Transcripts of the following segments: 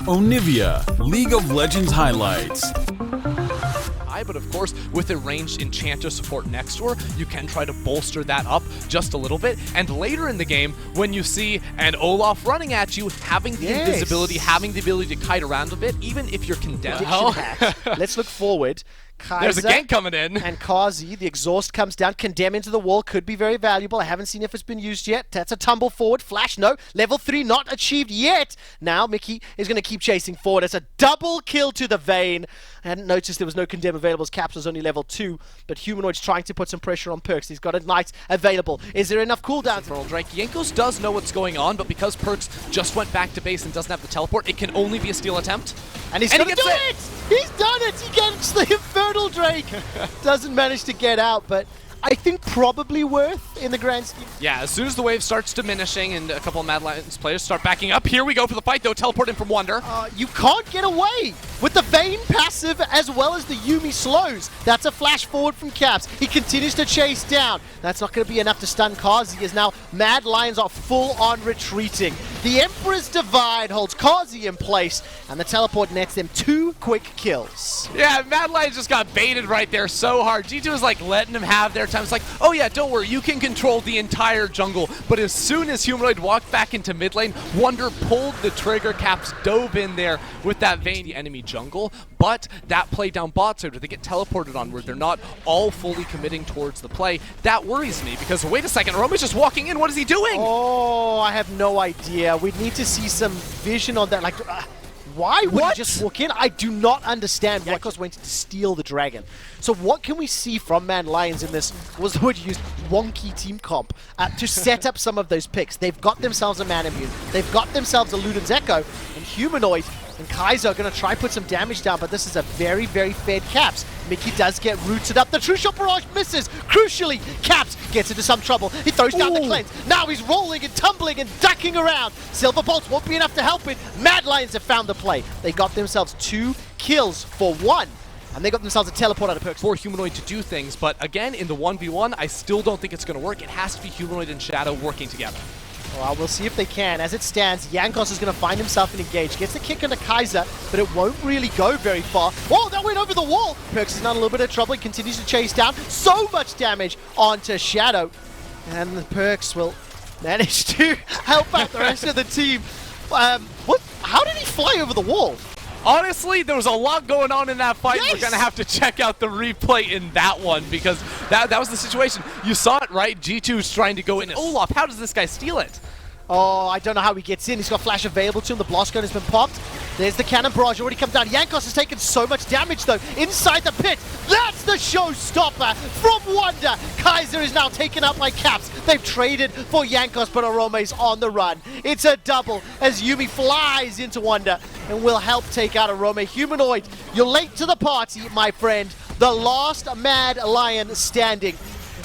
Onivia, League of Legends highlights. But of course, with a ranged enchanter support next to her, you can try to bolster that up just a little bit. And later in the game, when you see an Olaf running at you, having the invisibility, having the ability to kite around a bit, even if you're condemned. Let's look forward. Kaiser There's a gank coming in. And Kazi, the exhaust comes down, condemn into the wall, could be very valuable. I haven't seen if it's been used yet. That's a tumble forward. Flash, no. Level 3 not achieved yet. Now Mickey is going to keep chasing forward. It's a double kill to the Vayne. I hadn't noticed there was no condemn available as Caps was only level 2, but Humanoid's trying to put some pressure on Perks. He's got a Knight available. Is there enough cooldown? For Drake, Jankos does know what's going on, but because Perks just went back to base and doesn't have the teleport, it can only be a steal attempt. And he's going to do it! He's done it! He gets the Infernal Drake! Doesn't manage to get out, but I think probably worth in the grand scheme. Yeah, as soon as the wave starts diminishing and a couple of Mad Lions players start backing up, here we go for the fight though, teleport in from Wonder. You can't get away with the Vayne passive as well as the Yuumi slows. That's a flash forward from Caps. He continues to chase down. That's not going to be enough to stun Kazi as now Mad Lions are full on retreating. The Emperor's Divide holds Kazi in place and the teleport nets them 2 quick kills. Yeah, Mad Lions just got baited right there so hard. G2 is like letting them have their time. It's like, oh yeah, don't worry, you can control the entire jungle. But as soon as Humanoid walked back into mid lane, Wonder pulled the trigger. Caps dove in there with that Vayne, the enemy jungle. But that play down bot side where they get teleported onward, they're not all fully committing towards the play. That worries me because wait a second, Roma's just walking in. What is he doing? Oh, I have no idea. We need to see some vision on that. Like, why would he just walk in? I do not understand. Jankos went to steal the dragon. So what can we see from Mad Lions in this was the word used, wonky team comp, to set up some of those picks. They've got themselves a Man Immune. They've got themselves a Luden's Echo. And Humanoid and Kaiser are going to try put some damage down, but this is a very, very fed Caps. Mickey does get rooted up. The True Shot Barrage misses. Crucially, Caps gets into some trouble. He throws down the cleanse. Now he's rolling and tumbling and ducking around. Silver Bolts won't be enough to help it. Mad Lions have found the play. They got themselves 2 kills for 1. And they got themselves a teleport out of Perks. For Humanoid to do things, but again, in the 1v1, I still don't think it's going to work. It has to be Humanoid and Shadow working together. Well, we'll see if they can. As it stands, Jankos is going to find himself in engage. Gets the kick into Kaiser, but it won't really go very far. Oh, that went over the wall! Perks is in a little bit of trouble. He continues to chase down. So much damage onto Shadow. And the Perks will manage to help out the rest of the team. How did he fly over the wall? Honestly, there was a lot going on in that fight. Yes! We're going to have to check out the replay in that one because that was the situation. You saw it, right? G2's trying to go in. Olaf, how does this guy steal it? Oh, I don't know how he gets in. He's got flash available to him. The blast gun has been popped. There's the cannon barrage already come down. Jankos has taken so much damage, though, inside the pit. That's the showstopper from Wonder. Kaiser is now taken up by Caps. They've traded for Jankos, but Arome's on the run. It's a double as Yuumi flies into Wonder and will help take out Arome. Humanoid, you're late to the party, my friend. The last Mad Lion standing,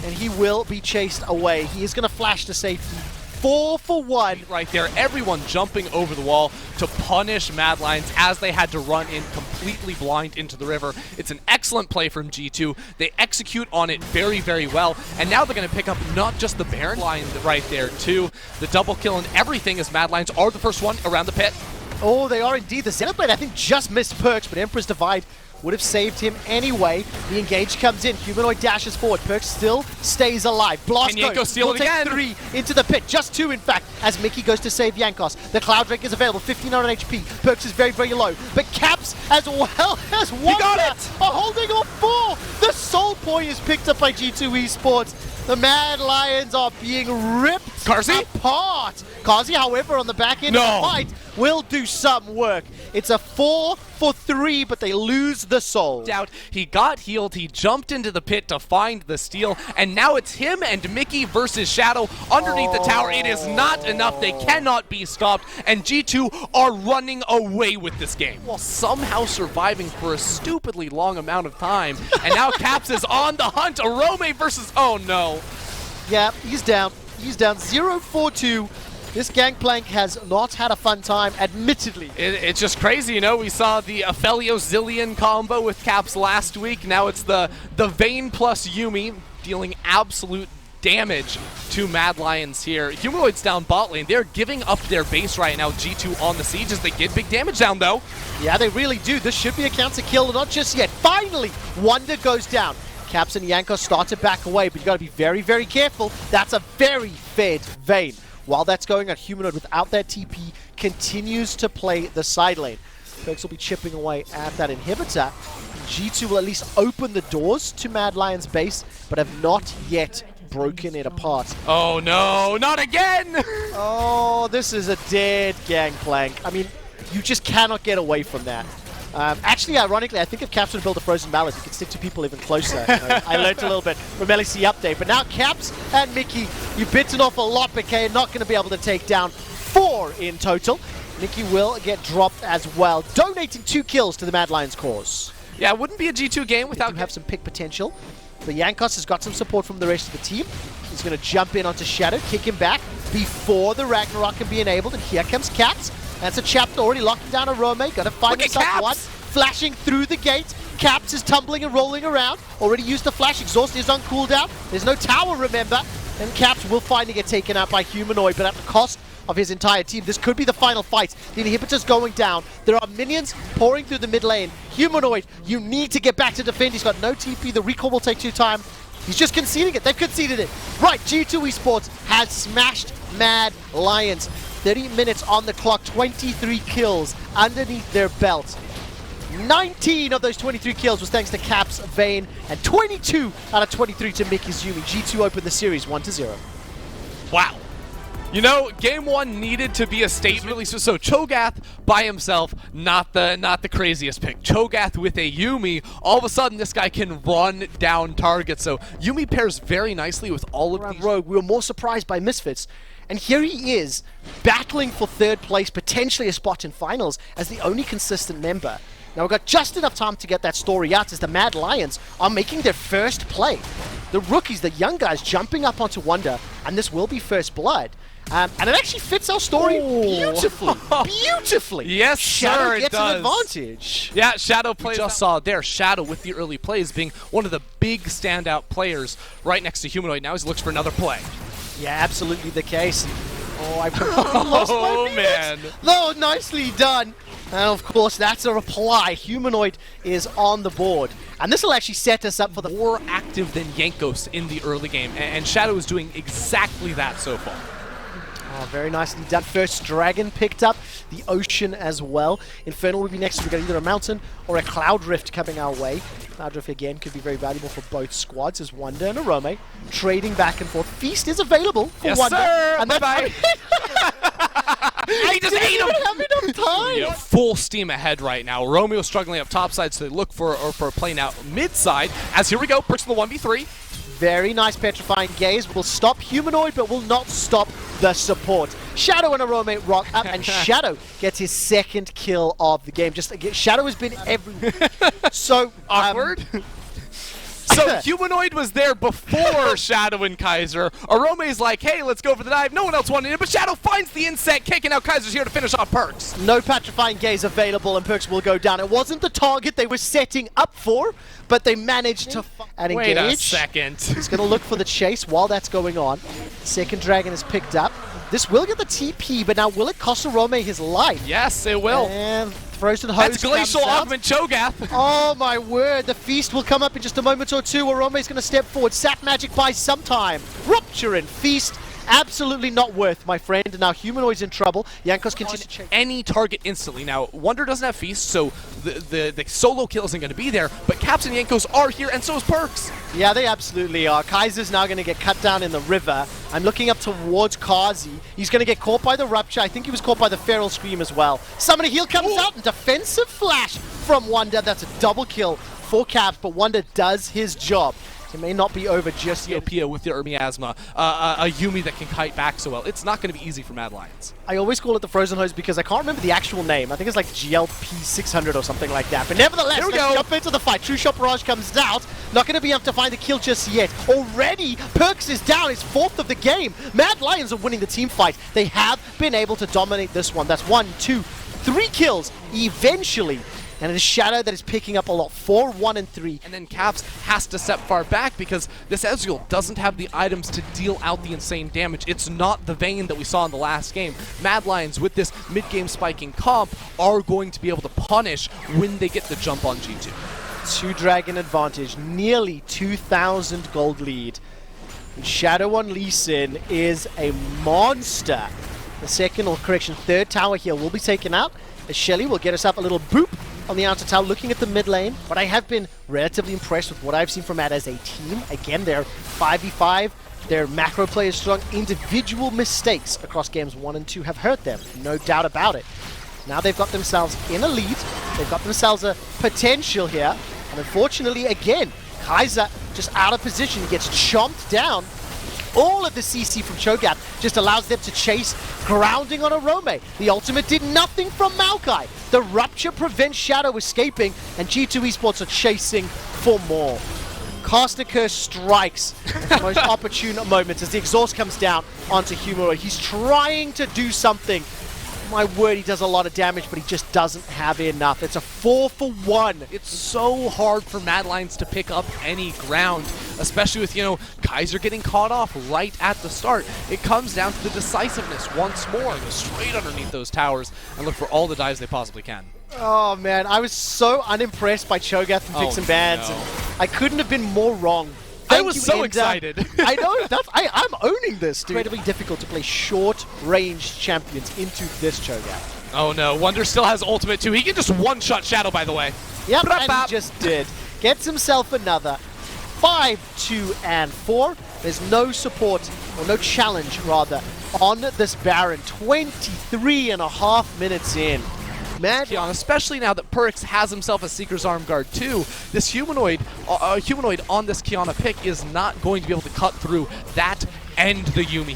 and he will be chased away. He is going to flash to safety. 4 for 1 right there. Everyone jumping over the wall to punish Mad Lions as they had to run in completely blind into the river. It's an excellent play from G2. They execute on it very, very well. And now they're going to pick up not just the Baron line right there too. The double kill and everything as Mad Lions are the first one around the pit. Oh, they are indeed. The Xenoblade, I think, just missed Perks, but Emperor's Divide would have saved him anyway. The engage comes in. Humanoid dashes forward. Perks still stays alive. Blast goes. Steal it again. 3 into the pit. Just 2, in fact, as Mickey goes to save Jankos. The Cloud Drake is available. 1500 HP. Perks is very, very low. But Caps, as well as Wonder, are holding off 4. The Soul Point is picked up by G2 Esports. The Mad Lions are being ripped apart. Kazi, however, on the back end of the fight, will do some work. It's a 4 for 3, but they lose the soul. He got healed, he jumped into the pit to find the steal, and now it's him and Mickey versus Shadow underneath the tower. It is not enough, they cannot be stopped, and G2 are running away with this game while somehow surviving for a stupidly long amount of time. And now Caps is on the hunt. Arome versus, oh no. Yeah, he's down. He's down 0-4-2. This Gangplank has not had a fun time, admittedly. It's just crazy, you know? We saw the Aphelios Zillion combo with Caps last week. Now it's the Vayne plus Yuumi dealing absolute damage to Mad Lions here. Humanoids down bot lane. They're giving up their base right now. G2 on the siege as they get big damage down, though. Yeah, they really do. This should be a counter kill, not just yet. Finally, Wonder goes down. Caps and Jankos start to back away, but you got to be very, very careful. That's a very fed Vayne. While that's going on, Humanoid without that TP continues to play the side lane. Perks will be chipping away at that inhibitor. G2 will at least open the doors to Mad Lion's base, but have not yet broken it apart. Oh no, not again! Oh, this is a dead gangplank. I mean, you just cannot get away from that. Actually, ironically, I think if Caps would build a Frozen Mallet, you could stick to people even closer. You know, I learned a little bit from LEC Update. But now Caps and Mickey, you've bitten off a lot, but you're not going to be able to take down 4 in total. Mickey will get dropped as well, donating 2 kills to the Mad Lions cause. Yeah, it wouldn't be a G2 game without... They do have some pick potential. But Jankos has got some support from the rest of the team. He's going to jump in onto Shadow, kick him back before the Ragnarok can be enabled. And here comes Caps. That's a chapter already locking down a Rome. Got to find himself one. Flashing through the gate. Caps is tumbling and rolling around. Already used the flash. Exhaust is on cooldown. There's no tower, remember. And Caps will finally get taken out by Humanoid, but at the cost of his entire team. This could be the final fight. The inhibitor's going down. There are minions pouring through the mid lane. Humanoid, you need to get back to defend. He's got no TP. The recall will take 2 time. He's just conceding it. They've conceded it. Right, G2 Esports has smashed Mad Lions. 30 minutes on the clock, 23 kills underneath their belt. 19 of those 23 kills was thanks to Caps, Vayne, and 22 out of 23 to Mickey Zumi. G2 opened the series 1-0. Wow. You know, game 1 needed to be a statement. Really, so Cho'Gath by himself, not the craziest pick. Cho'Gath with a Yuumi, all of a sudden this guy can run down targets. So Yuumi pairs very nicely with all of these. Rogue, we were more surprised by Misfits. And here he is, battling for 3rd place, potentially a spot in finals, as the only consistent member. Now we've got just enough time to get that story out as the Mad Lions are making their first play. The rookies, the young guys, jumping up onto Wonder, and this will be first blood. And it actually fits our story beautifully. Beautifully. Yes, Shadow sir, gets it does. an advantage. Yeah, Shadow plays. We just saw there Shadow with the early plays being one of the big standout players right next to Humanoid. Now he looks for another play. Yeah, absolutely the case. Oh, I've completely lost my man. Oh, nicely done. And of course, that's a reply. Humanoid is on the board. And this will actually set us up for the more active than Jankos in the early game. And Shadow is doing exactly that so far. Oh, very nicely done. First Dragon picked up, the Ocean as well. Infernal will be next. We've got either a Mountain or a Cloud Rift coming our way. Cloud Rift again could be very valuable for both squads as Wonder and Arome trading back and forth. Feast is available for yes, Wonder. Sir. And bye-bye. I just ate him. Have enough time. Yeah, full steam ahead right now. Romeo struggling up top side, so they look for a play now mid side. As here we go, perks the 1v3. Very nice Petrifying Gaze. Will stop Humanoid, but will not stop the support. Shadow and Arome rock up, and Shadow gets his 2nd kill of the game. Just again, Shadow has been everywhere. So awkward. So Humanoid was there before Shadow and Kaiser. Arome's like, hey, let's go for the dive. No one else wanted it, but Shadow finds the insect kick, and now Kaiser's here to finish off Perks. No Petrifying Gaze available, and Perks will go down. It wasn't the target they were setting up for, but they managed to engage. Wait a second. He's going to look for the chase while that's going on. 2nd Dragon is picked up. This will get the TP, but now will it cost Arome his life? Yes, it will. And Frozen Hose That's Glacial Augment Cho'Gath. Oh my word, the Feast will come up in just a moment or two. Arome's going to step forward. Sap Magic buys some time. Rupture and Feast. Absolutely not worth, my friend. And now Humanoid's in trouble. Jankos continues to chase any target instantly. Now, Wonder doesn't have Feast, so the solo kill isn't going to be there, but Caps and Jankos are here, and so is Perks. Yeah, they absolutely are. Kaiser's now going to get cut down in the river. I'm looking up towards Kazi. He's going to get caught by the Rupture. I think he was caught by the Feral Scream as well. Summoner Heal comes out, and defensive flash from Wonder. That's a double kill for Caps, but Wonder does his job. It may not be over just yet. Pia with your miasma, a Yuumi that can kite back so well. It's not going to be easy for Mad Lions. I always call it the Frozen Hose because I can't remember the actual name. I think it's like GLP 600 or something like that. But nevertheless, here we let's go. jump into the fight. True Shot Barrage comes out. Not going to be able to find the kill just yet. Already, Perks is down. It's 4th of the game. Mad Lions are winning the team fight. They have been able to dominate this one. That's 1, 2, 3 kills eventually. And it is Shadow that is picking up a lot. 4, 1, and 3. And then Caps has to step far back because this Ezreal doesn't have the items to deal out the insane damage. It's not the Vayne that we saw in the last game. Mad Lions, with this mid-game spiking comp, are going to be able to punish when they get the jump on G2. 2 Dragon advantage, nearly 2,000 gold lead. And Shadow on Lee Sin is a monster. The second, or correction, third tower here will be taken out, as Shelly will get herself a little boop on the outer tower, looking at the mid lane. But I have been relatively impressed with what I've seen from Mad as a team. Again, they're 5v5. Their macro play is strong. Individual mistakes across games 1 and 2 have hurt them, no doubt about it. Now they've got themselves in a lead. They've got themselves a potential here. And unfortunately, again, Kaiser just out of position, gets chomped down. All of the CC from Cho'Gath just allows them to chase, grounding on a Rome. The ultimate did nothing from Maokai. The rupture prevents Shadow escaping, and G2 Esports are chasing for more. Caster Curse strikes the most opportune moments as the exhaust comes down onto Humanoid. He's trying to do something. My word, he does a lot of damage, but he just doesn't have enough. It's a 4 for 1. It's so hard for Mad Lions to pick up any ground, especially with, Kaiser getting caught off right at the start. It comes down to the decisiveness once more. Go straight underneath those towers and look for all the dives they possibly can. Oh, man. I was so unimpressed by Cho'Gath and Vixen Bands. No. I couldn't have been more wrong. I was so excited. I know. I'm owning this, dude. Incredibly difficult to play short-range champions into this Cho'Gath. Oh no, Wonder still has ultimate too. He can just one-shot Shadow, by the way. Yep, and he just did. Gets himself another 5, 2, and 4. There's no support, or no challenge, rather, on this Baron. 23.5 minutes in. Man, especially now that Perks has himself a Seeker's Arm Guard too, this humanoid on this Kiana pick is not going to be able to cut through that and the Yuumi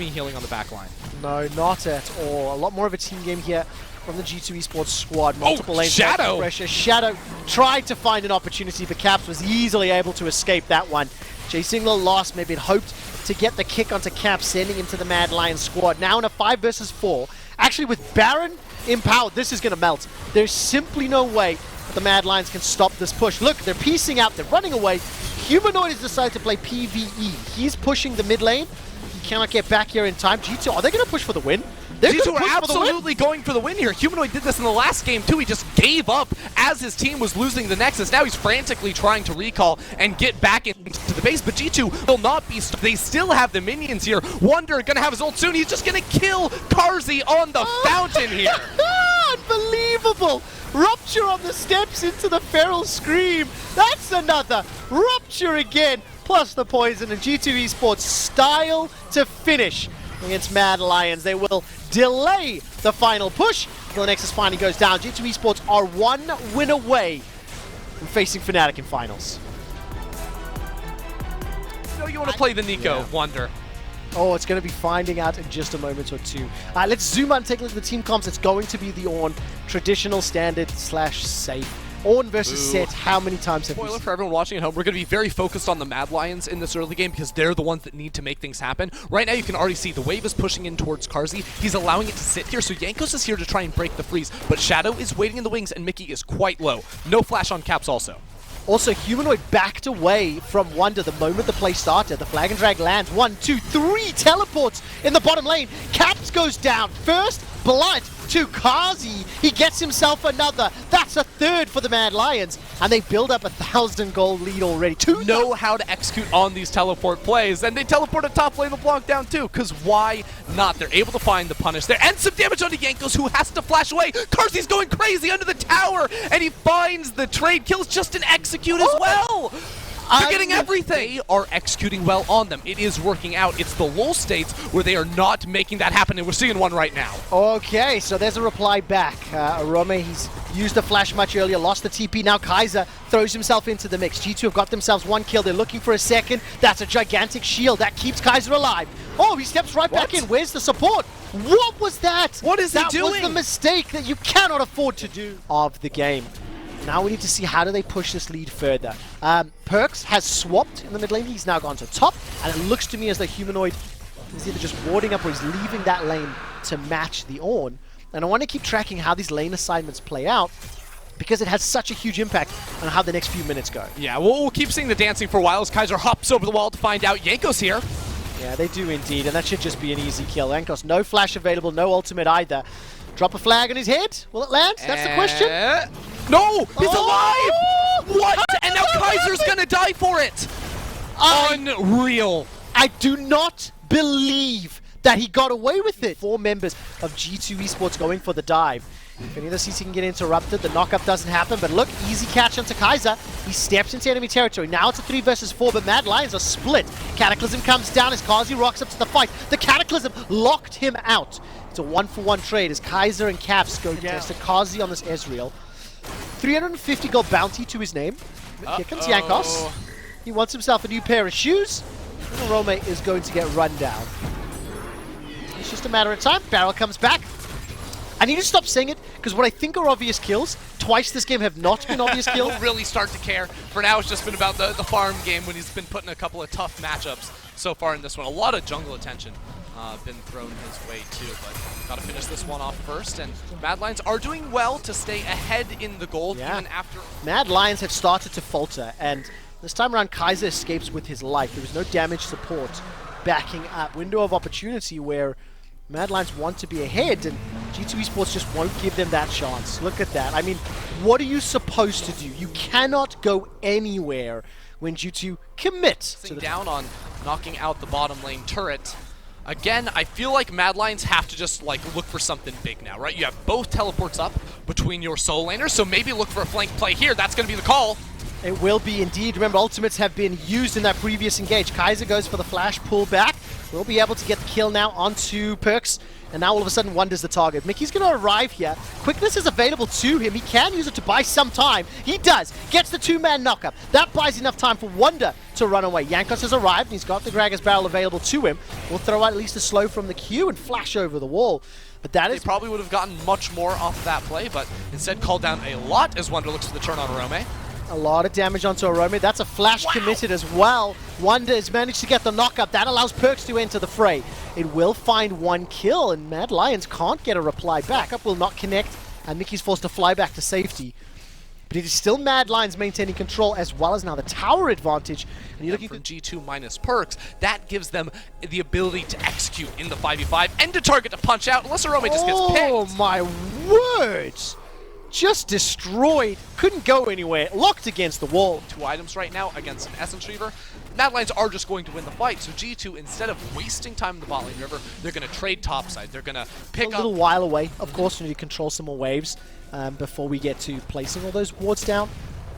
healing on the back line. No, not at all. A lot more of a team game here from the G2 Esports squad. Multiple lanes. Shadow! Pressure. Shadow tried to find an opportunity, but Caps was easily able to escape that one. Chasing the loss, maybe it hoped to get the kick onto Caps, sending him to the Mad Lions squad. Now in a 5 versus 4. Actually, with Baron empowered, this is going to melt. There's simply no way that the Mad Lions can stop this push. Look, they're piecing out, they're running away. Humanoid has decided to play PvE. He's pushing the mid lane. He cannot get back here in time. G2, are they going to push for the win? G2 are absolutely going for the win here. Humanoid did this in the last game too. He just gave up as his team was losing the Nexus. Now he's frantically trying to recall and get back into the base, but G2 will not be they still have the minions here. Wonder gonna have his ult soon. He's just gonna kill Karzi on the fountain here. Unbelievable! Rupture on the steps into the Feral Scream. That's another Rupture again, plus the poison, and G2 Esports style to finish against Mad Lions. They will delay the final push until the Nexus finally goes down. G2 Esports are 1 win away from facing Fnatic in finals. You want to play the Nico, Wonder. Oh, it's going to be finding out in just a moment or two. Let's zoom out and take a look at the team comps. It's going to be the Ornn, traditional, standard, slash safe. Ornn versus Set, how many times have we Spoiler seen? for everyone watching at home, we're going to be very focused on the Mad Lions in this early game because they're the ones that need to make things happen. Right now you can already see the wave is pushing in towards Karzi. He's allowing it to sit here, so Jankos is here to try and break the freeze, but Shadow is waiting in the wings and Mickey is quite low. No flash on Caps also. Also, Humanoid backed away from Wonder the moment the play started. The flag and drag lands. 1, 2, 3 teleports in the bottom lane. Caps goes down. First blood to Kazi. He gets himself another. That's a third for the Mad Lions. And they build up 1,000 gold lead already. Know how to execute on these teleport plays. And they teleport a top lane LeBlanc down too, because why not? They're able to find the punish there. And some damage onto Jankos, who has to flash away. Karzi's going crazy under the tower. And he finds the trade kills just an execute as well. They're getting everything. They are executing well on them. It is working out. It's the lull states where they are not making that happen, and we're seeing one right now. Okay, so there's a reply back. Rome, he's used the flash much earlier, lost the TP. Now Kaiser throws himself into the mix. G2 have got themselves 1 kill. They're looking for a second. That's a gigantic shield. That keeps Kaiser alive. Oh, he steps right back in. Where's the support? What was that? What is he doing? That was the mistake that you cannot afford to do of the game. Now we need to see how do they push this lead further. Perks has swapped in the mid lane. He's now gone to top, and it looks to me as though Humanoid is either just warding up or he's leaving that lane to match the Ornn. And I want to keep tracking how these lane assignments play out. because it has such a huge impact on how the next few minutes go. Yeah, we'll keep seeing the dancing for a while as Kaiser hops over the wall to find out Yanko's here. Yeah, they do indeed, and that should just be an easy kill. Yankos, no flash available, no ultimate either. Drop a flag on his head. Will it land? That's the question. No! He's alive! What? And now Kaiser's gonna die for it! Unreal. I do not believe that he got away with it. 4 members of G2 Esports going for the dive. If any of the CC can get interrupted, the knockup doesn't happen, but look, easy catch onto Kaiser. He steps into enemy territory. Now it's a 3 versus 4, but Mad Lions are split. Cataclysm comes down as Kazi rocks up to the fight. The Cataclysm locked him out. It's a 1-for-1 trade as Kaiser and Caps go down to Kazi on this Ezreal. 350 gold bounty to his name. Here comes Yankos. He wants himself a new pair of shoes. And Rome is going to get run down. It's just a matter of time. Barrel comes back. I need to stop saying it, because what I think are obvious kills, twice this game have not been obvious kills. He'll really start to care. For now, it's just been about the farm game when he's been putting a couple of tough matchups so far in this one. A lot of jungle attention been thrown his way too, but got to finish this one off first. And Mad Lions are doing well to stay ahead in the gold even after. Mad Lions have started to falter, and this time around Kaiser escapes with his life. There was no damage support backing up. Window of opportunity where Mad Lions want to be ahead, and G2 Esports just won't give them that chance. Look at that. I mean, what are you supposed to do? You cannot go anywhere when G2 commits to the down on knocking out the bottom lane turret. Again, I feel like Mad Lions have to just like look for something big now, right? You have both teleports up between your solo laners, so maybe look for a flank play here. That's going to be the call. It will be indeed. Remember, ultimates have been used in that previous engage. Kaiser goes for the flash pull back. We'll be able to get the kill now onto Perks. And now all of a sudden, Wonder's the target. Mickey's going to arrive here. Quickness is available to him. He can use it to buy some time. He does. Gets the 2-man knockup. That buys enough time for Wonder to run away. Yankos has arrived, and he's got the Gragas barrel available to him. We'll throw out at least a slow from the Q and flash over the wall. But that is... They probably would have gotten much more off that play, but instead called down a lot as Wonder looks for the turn on Arome. A lot of damage onto Arome. That's a flash committed as well. Wonder has managed to get the knockup. That allows Perks to enter the fray. It will find 1 kill, and Mad Lions can't get a reply back. Up will not connect, and Mickey's forced to fly back to safety. But it is still Mad Lions maintaining control, as well as now the tower advantage. And you're looking from G2 minus Perks. That gives them the ability to execute in the 5v5 and to target to punch out, unless Arome just gets picked. Oh my words! Just destroyed, couldn't go anywhere, locked against the wall. 2 items right now against an Essence Reaver. Mad Lions are just going to win the fight, so G2, instead of wasting time in the bot lane river, they're going to trade topside. They're going to pick up... A little while away. Of course, we need to control some more waves before we get to placing all those wards down.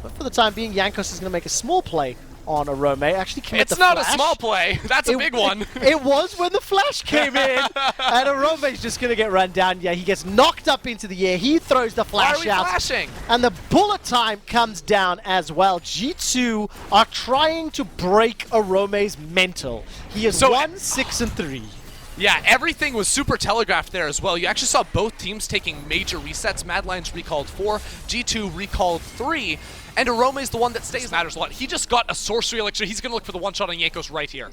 But for the time being, Yankos is going to make a small play on Arome. Actually commit the flash. It's not a small play. That's a big one. It was when the flash came in. And Arome's just going to get run down. Yeah, he gets knocked up into the air. He throws the flash out. Flashing? And the bullet time comes down as well. G2 are trying to break Arome's mental. He is 1-6-3. Yeah, everything was super telegraphed there as well. You actually saw both teams taking major resets. Mad Lions recalled 4, G2 recalled 3, and Arome is the one that stays. Matters a lot. He just got a sorcery elixir. He's going to look for the one-shot on Yankos right here.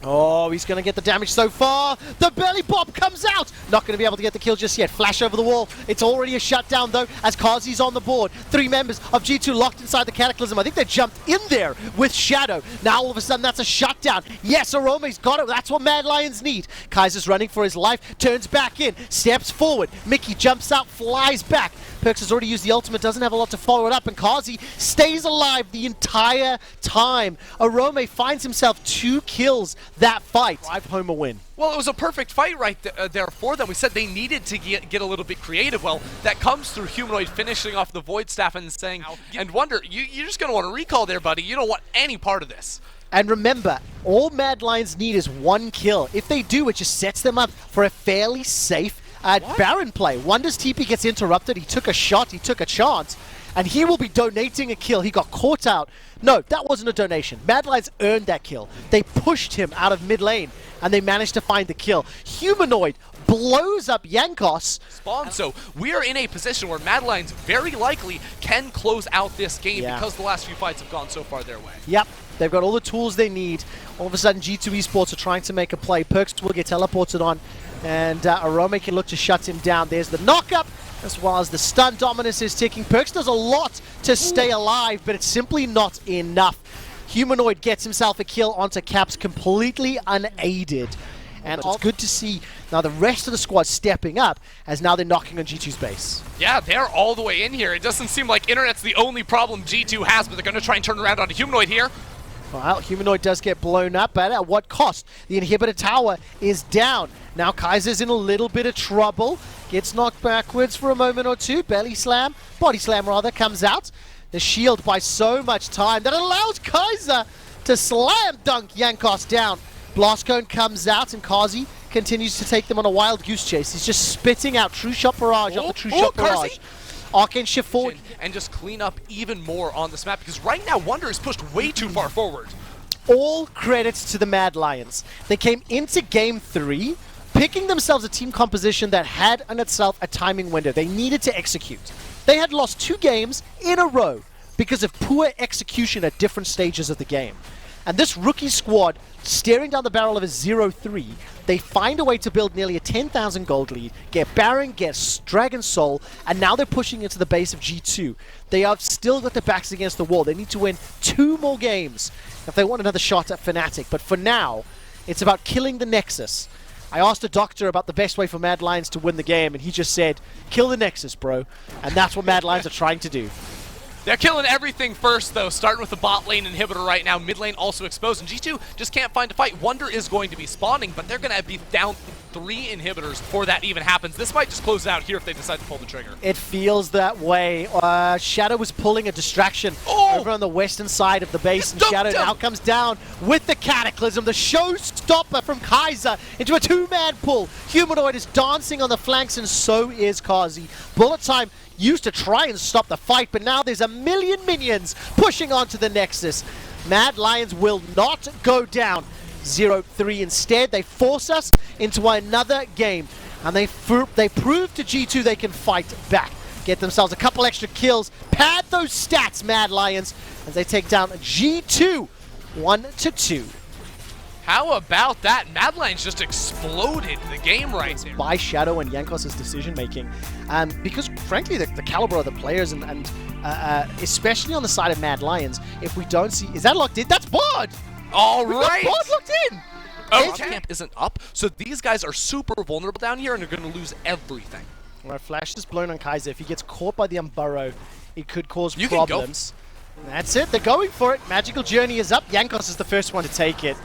Oh, he's going to get the damage so far. The belly bomb comes out. Not going to be able to get the kill just yet. Flash over the wall. It's already a shutdown, though, as Kazi's on the board. 3 members of G2 locked inside the Cataclysm. I think they jumped in there with Shadow. Now, all of a sudden, that's a shutdown. Yes, Arome's got it. That's what Mad Lions need. Kaiser's running for his life. Turns back in. Steps forward. Mickey jumps out, flies back. Perks has already used the ultimate. Doesn't have a lot to follow it up. And Kazi stays alive the entire time. Arome finds himself 2 kills that fight. Drive home a win. Well, it was a perfect fight right there for them. We said they needed to get a little bit creative. Well, that comes through Humanoid finishing off the Void Staff and saying, and Wonder, you're just going to want to recall there, buddy. You don't want any part of this. And remember, all Mad Lions need is 1 kill. If they do, it just sets them up for a fairly safe Baron play. Wonder's TP gets interrupted. He took a shot. He took a chance. And he will be donating a kill. He got caught out. No, that wasn't a donation. Mad Lions earned that kill. They pushed him out of mid lane, and they managed to find the kill. Humanoid blows up Yankos. Spawn. So we are in a position where Mad Lions very likely can close out this game because the last few fights have gone so far their way. Yep. They've got all the tools they need. All of a sudden, G2 Esports are trying to make a play. Perks will get teleported on. And Arome can look to shut him down. There's the knock-up, as well as the stun dominance is ticking. Perkz does a lot to stay alive, but it's simply not enough. Humanoid gets himself a kill onto Caps completely unaided. And it's good to see now the rest of the squad stepping up as now they're knocking on G2's base. Yeah, they're all the way in here. It doesn't seem like Internet's the only problem G2 has, but they're going to try and turn around onto Humanoid here. Well, Humanoid does get blown up, but at what cost? The inhibitor tower is down. Now Kaiser's in a little bit of trouble. Gets knocked backwards for a moment or two. Body slam rather, comes out. The shield by so much time that allows Kaiser to slam dunk Jankos down. Blast Cone comes out and Kazi continues to take them on a wild goose chase. He's just spitting out True Shot Barrage after True Shot Barrage. Arcane shift forward. And just clean up even more on this map, because right now Wonder is pushed way too far forward. All credits to the Mad Lions. They came into Game 3 picking themselves a team composition that had in itself a timing window. They needed to execute. They had lost 2 games in a row because of poor execution at different stages of the game. And this rookie squad, staring down the barrel of a 0-3, they find a way to build nearly a 10,000 gold lead, get Baron, get Dragon Soul, and now they're pushing into the base of G2. They have still got their backs against the wall. They need to win 2 more games if they want another shot at Fnatic. But for now, it's about killing the Nexus. I asked a doctor about the best way for Mad Lions to win the game, and he just said, kill the Nexus, bro. And that's what Mad Lions are trying to do. They're killing everything first, though, starting with the bot lane inhibitor right now. Mid lane also exposed, and G2 just can't find a fight. Wonder is going to be spawning, but they're going to be down 3 inhibitors before that even happens. This might just close it out here if they decide to pull the trigger. It feels that way. Shadow was pulling a distraction over on the western side of the base, and Shadow now comes down with the Cataclysm, the showstopper from Kaiser into a 2-man pull. Humanoid is dancing on the flanks, and so is Kazi. Bullet time used to try and stop the fight, but now there's a million minions pushing onto the Nexus. Mad Lions will not go down. 0-3 instead. They force us into another game, and they prove to G2 they can fight back. Get themselves a couple extra kills, pad those stats, Mad Lions, as they take down G2 1-2. How about that? Mad Lions just exploded the game right there. By Shadow and Jankos' decision-making. Because, frankly, the caliber of the players, and especially on the side of Mad Lions, if we don't see... Is that locked in? That's Bod! All right! Bod locked in! Okay. Camp isn't up, so these guys are super vulnerable down here, and they're going to lose everything. All right, Flash is blown on Kaiser. If he gets caught by the Umburrow, it could cause problems. That's it. They're going for it. Magical Journey is up. Jankos is the first one to take it.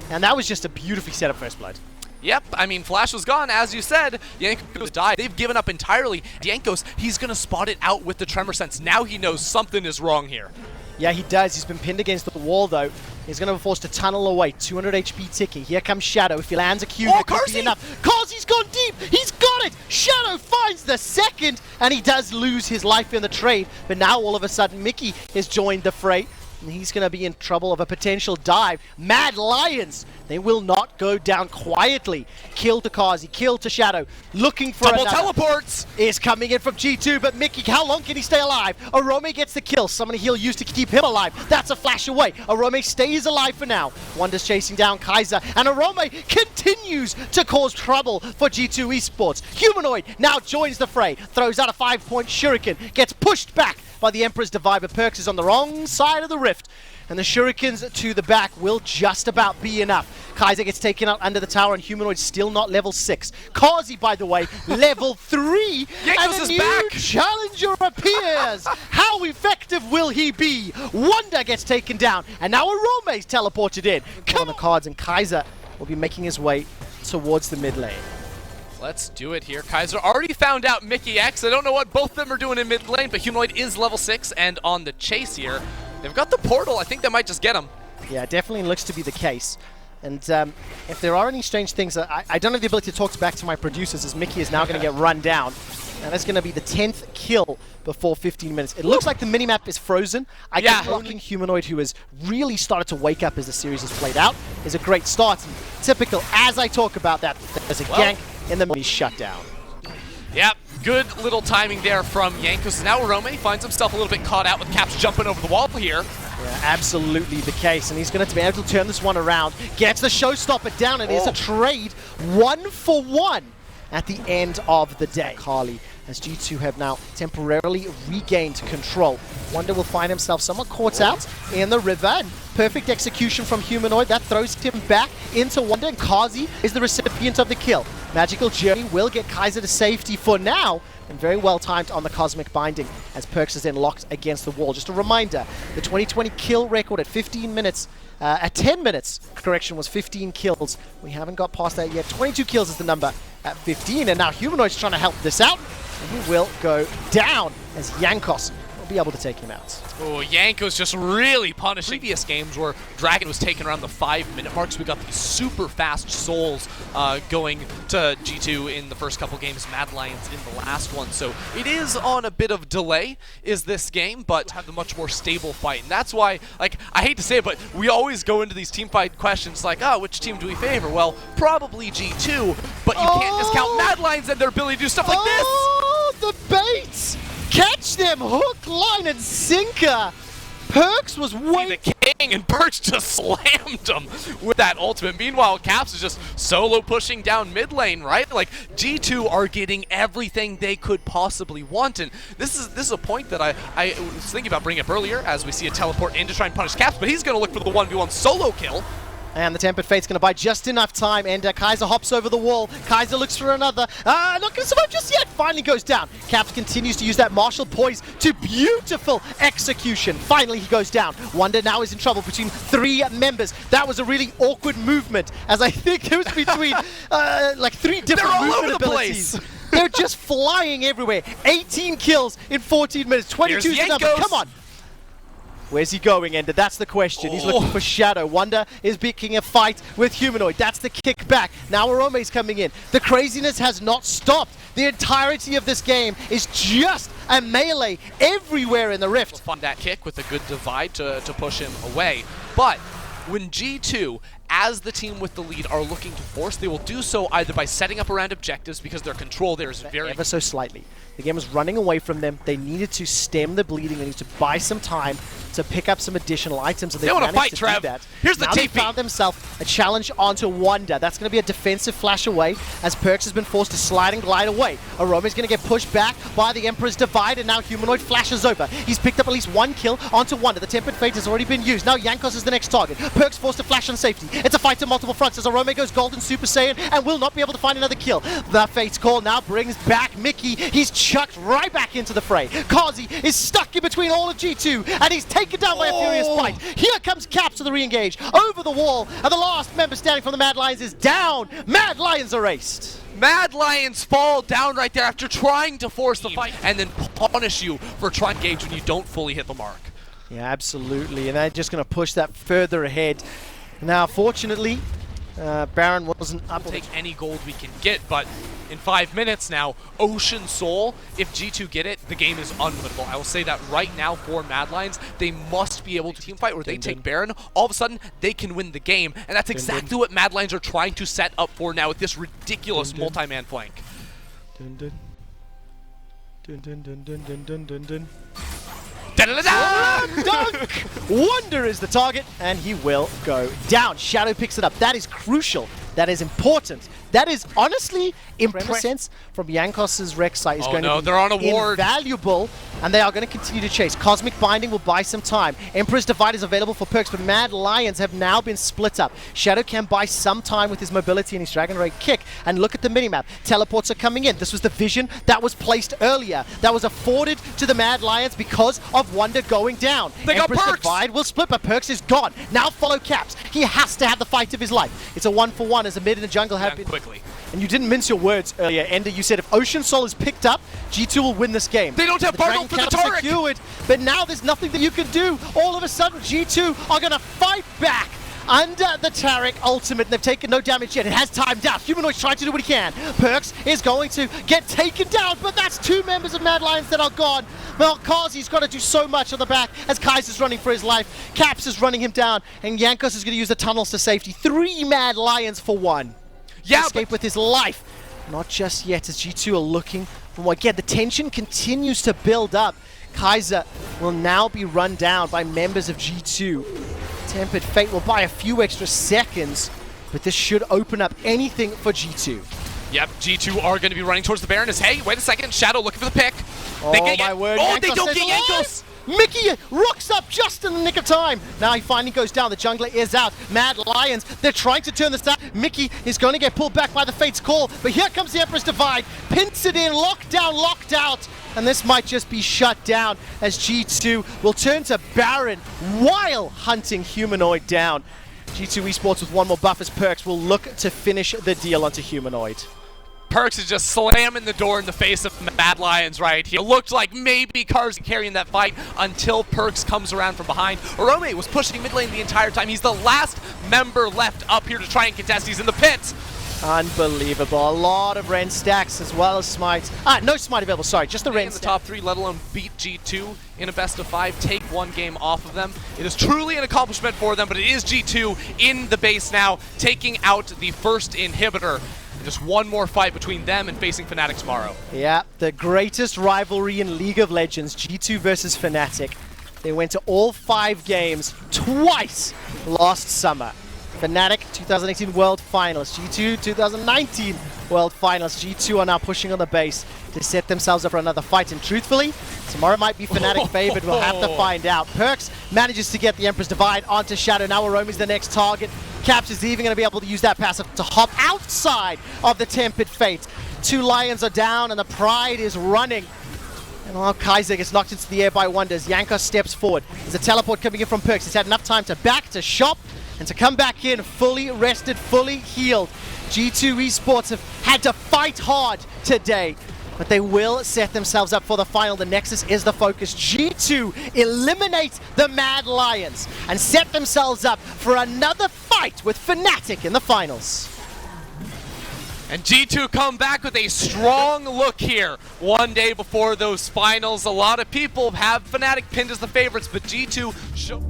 And that was just a beautifully set up first blood. Yep, I mean, Flash was gone, as you said. Jankos died. They've given up entirely. Jankos, he's going to spot it out with the Tremor Sense. Now he knows something is wrong here. Yeah, he does. He's been pinned against the wall, though. He's going to be forced to tunnel away. 200 HP ticking. Here comes Shadow. If he lands a Q, that could be enough. Kazi's gone deep. He's got it. Shadow finds the second, and he does lose his life in the trade. But now, all of a sudden, Mickey has joined the fray. And he's going to be in trouble of a potential dive. Mad Lions, they will not go down quietly. Kill to Kazi, kill to Shadow. Looking for double teleports. Is coming in from G2, but Mickey, how long can he stay alive? Arome gets the kill. Somebody he'll use to keep him alive. That's a flash away. Arome stays alive for now. Wonder's chasing down Kaiser, and Arome continues to cause trouble for G2 Esports. Humanoid now joins the fray. Throws out a 5-point shuriken. Gets pushed back by the Emperor's Divide, but Perkz is on the wrong side of the rift. And the shurikens to the back will just about be enough. Kaiser gets taken out under the tower, and Humanoid still not level 6. Kazi, by the way, level 3. And a new challenger appears. How effective will he be? Wonder gets taken down, and now Arome's teleported in. Come on the cards, and Kaiser will be making his way towards the mid lane. Let's do it here. Kaiser already found out Mickey X. I don't know what both of them are doing in mid lane, but Humanoid is level 6 and on the chase here. They've got the portal. I think that might just get him. Yeah, it definitely looks to be the case. And if there are any strange things, I don't have the ability to talk back to my producers, as Mickey is now going to get run down. And that's going to be the 10th kill before 15 minutes. It looks like the minimap is frozen. I think blocking Humanoid, who has really started to wake up as the series has played out, is a great start. And typical, as I talk about that, there's a gank in the he's shut down. Yep, good little timing there from Jankos. Now Arome finds himself a little bit caught out with Caps jumping over the wall here. Yeah, absolutely the case, and he's going to be able to turn this one around. Gets the showstopper down. It is a trade 1-for-1 at the end of the day. Carly, as G2 have now temporarily regained control. Wonder will find himself somewhat caught out in the river, and perfect execution from Humanoid. That throws him back into Wonder, and Kazi is the recipient of the kill. Magical Journey will get Kaiser to safety for now, and very well timed on the Cosmic Binding as Perkz is then locked against the wall. Just a reminder, the 2020 kill record at 15 minutes, at 10 minutes, correction, was 15 kills. We haven't got past that yet. 22 kills is the number at 15, and now Humanoid's trying to help this out, and he will go down as Jankos will be able to take him out. Oh, Yanko's just really punishing. Previous games where Dragon was taken around the 5-minute mark, so we got these super fast souls going to G2 in the first couple games, Mad Lions in the last one. So it is on a bit of delay, is this game, but have a much more stable fight. And that's why, like, I hate to say it, but we always go into these team fight questions like, oh, which team do we favor? Well, probably G2, but you can't discount Mad Lions and their ability to do stuff like this. Oh, the bait! Catch them, hook, line, and sinker. Perkz was the king, and Perkz just slammed him with that ultimate. Meanwhile, Caps is just solo pushing down mid lane, right? Like, G2 are getting everything they could possibly want, and this is a point that I was thinking about bringing up earlier as we see a teleport in to try and punish Caps, but he's going to look for the 1v1 solo kill. And the Tempered Fate's going to buy just enough time, and Kaiser hops over the wall. Kaiser looks for another. Not going to survive just yet. Finally goes down. Caps continues to use that martial poise to beautiful execution. Finally, he goes down. Wonder now is in trouble between 3 members. That was a really awkward movement, as I think it was between like 3 different movement abilities. They're just flying everywhere. 18 kills in 14 minutes. 22 is the number. Come on. Where's he going, Ender? That's the question. He's looking for Shadow. Wonder is picking a fight with Humanoid. That's the kickback. Now Arome's coming in. The craziness has not stopped. The entirety of this game is just a melee everywhere in the Rift. We'll fund that kick with a good divide to push him away. But when G2, as the team with the lead, are looking to force, they will do so either by setting up around objectives, because their control there is very... Ever so slightly. The game was running away from them. They needed to stem the bleeding. They needed to buy some time to pick up some additional items. And they want to fight, to Trev. do that. Here's the now TP. They found themselves a challenge onto Wonder. That's going to be a defensive flash away as Perkz has been forced to slide and glide away. Aroma's going to get pushed back by the Emperor's Divide, and now Humanoid flashes over. He's picked up at least 1 kill onto Wonder. The Tempered Fate has already been used. Now Jankos is the next target. Perkz forced to flash on safety. It's a fight to multiple fronts as Arome goes Golden Super Saiyan and will not be able to find another kill. The Fate's Call now brings back Mickey. He's chucked right back into the fray. Kazi is stuck in between all of G2, and he's taken down by a furious fight. Here comes Caps to the re-engage over the wall, and the last member standing from the Mad Lions is down. Mad Lions erased. Mad Lions fall down right there after trying to force the fight and then punish you for trying to engage when you don't fully hit the mark. Yeah, absolutely, and they're just going to push that further ahead. Now, fortunately, Baron wasn't up. We'll take any gold we can get, but in 5 minutes now, Ocean Soul, if G2 get it, the game is unwinnable. I will say that right now for Mad Lions, they must be able to team fight where they take Baron. All of a sudden, they can win the game, and that's exactly what Mad Lions are trying to set up for now with this ridiculous multi-man flank. Dunk! Wonder is the target, and he will go down. Shadow picks it up. That is crucial. That is important. That is honestly impressive from Jankos' Rek'Sai is going to be they're on a ward. Invaluable, and they are going to continue to chase. Cosmic Binding will buy some time. Emperor's Divide is available for Perkz, but Mad Lions have now been split up. Shadow can buy some time with his mobility and his Dragon Ray kick, and look at the minimap. Teleports are coming in. This was the vision that was placed earlier. That was afforded to the Mad Lions because of Wonder going down. They got Emperor's Perkz. Divide will split, but Perkz is gone. Now follow Caps. He has to have the fight of his life. It's a 1-for-1 as the mid and the jungle have been... quickly. And you didn't mince your words earlier, Ender. You said if Ocean Soul is picked up, G2 will win this game. They don't have Bartle for the Taurik! Secured, but now there's nothing that you can do. All of a sudden, G2 are going to fight back under the Taurik ultimate. They've taken no damage yet. It has timed out. Humanoid's trying to do what he can. Perkz is going to get taken down, but that's 2 members of Mad Lions that are gone. Well, Kazi's got to do so much on the back as Kaiser's running for his life. Caps is running him down, and Jankos is going to use the tunnels to safety. 3 Mad Lions for 1. Yeah, escape with his life. Not just yet, as G2 are looking for more. Again, the tension continues to build up. Kaiser will now be run down by members of G2. Tempered Fate will buy a few extra seconds, but this should open up anything for G2. Yep, G2 are going to be running towards the Baroness. Hey, wait a second. Shadow looking for the pick. Oh my word. Oh, they Yankos don't says get Yankos. Mickey rocks up just in the nick of time. Now he finally goes down. The jungler is out. Mad Lions, they're trying to turn this out. Mickey is going to get pulled back by the Fate's call, but here comes the Empress Divide. Pins it in, locked down, locked out. And this might just be shut down as G2 will turn to Baron while hunting Humanoid down. G2 Esports with one more buff as Perks will look to finish the deal onto Humanoid. Perks is just slamming the door in the face of Mad Lions right here. It looked like maybe Cars carrying that fight until Perks comes around from behind. Orome was pushing mid lane the entire time. He's the last member left up here to try and contest. He's in the pit. Unbelievable. A lot of Ren stacks as well as smites. No smite available, sorry, just the Ren in the stack. top 3, let alone beat G2 in a best of 5, take one game off of them. It is truly an accomplishment for them, but it is G2 in the base now, taking out the first inhibitor. Just one more fight between them and facing Fnatic tomorrow. Yeah, the greatest rivalry in League of Legends, G2 versus Fnatic. They went to all 5 games twice last summer. Fnatic 2018 World Finalists, G2 2019 World Finalists. G2 are now pushing on the base to set themselves up for another fight, and truthfully, tomorrow might be Fnatic favored. We'll have to find out. Perks manages to get the Empress Divide onto Shadow. Now Aromi's the next target. Caps is even going to be able to use that passive to hop outside of the Tempered Fate. 2 Lions are down and the Pride is running. And while Kaiser gets knocked into the air by Wonders, Yankos steps forward. There's a teleport coming in from Perks. He's had enough time to back, to shop, and to come back in fully rested, fully healed. G2 Esports have had to fight hard today, but they will set themselves up for the final. The Nexus is the focus. G2 eliminate the Mad Lions and set themselves up for another fight with Fnatic in the finals. And G2 come back with a strong look here. One day before those finals, a lot of people have Fnatic pinned as the favorites, but G2 show